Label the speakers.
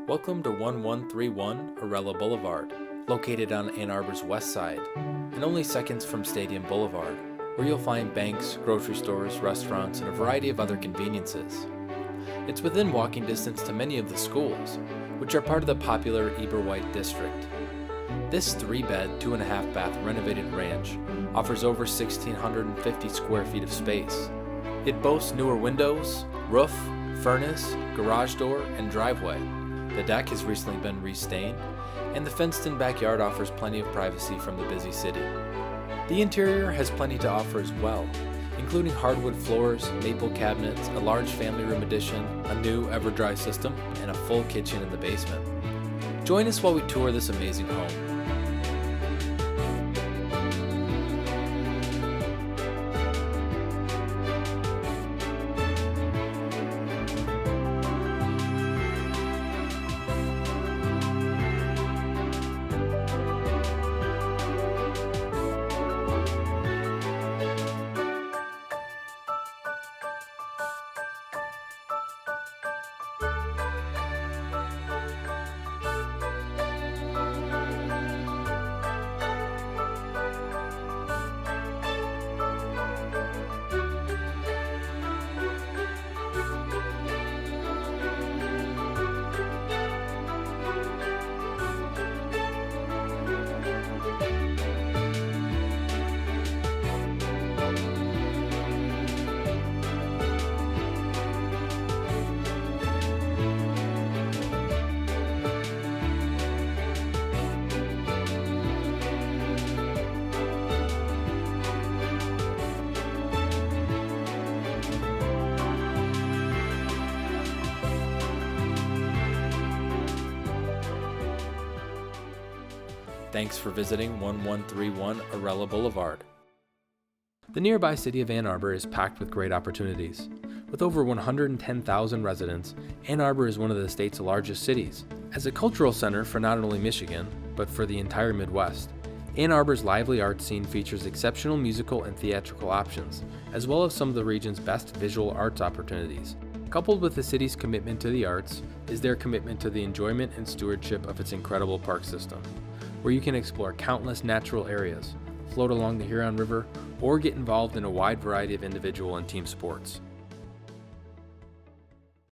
Speaker 1: Welcome to 1131 Arella Boulevard, located on Ann Arbor's west side, and only seconds from Stadium Boulevard, where you'll find banks, grocery stores, restaurants, and a variety of other conveniences. It's within walking distance to many of the schools, which are part of the popular Eberwhite district. This 3-bed, 2.5-bath renovated ranch offers over 1,650 square feet of space. It boasts newer windows, roof, furnace, garage door, and driveway. The deck has recently been restained, and the fenced-in backyard offers plenty of privacy from the busy city. The interior has plenty to offer as well, including hardwood floors, maple cabinets, a large family room addition, a new ever-dry system, and a full kitchen in the basement. Join us while we tour this amazing home. Thanks for visiting 1131 Arella Boulevard. The nearby city of Ann Arbor is packed with great opportunities. With over 110,000 residents, Ann Arbor is one of the state's largest cities. As a cultural center for not only Michigan, but for the entire Midwest, Ann Arbor's lively art scene features exceptional musical and theatrical options, as well as some of the region's best visual arts opportunities. Coupled with the city's commitment to the arts is their commitment to the enjoyment and stewardship of its incredible park system, where you can explore countless natural areas, float along the Huron River, or get involved in a wide variety of individual and team sports.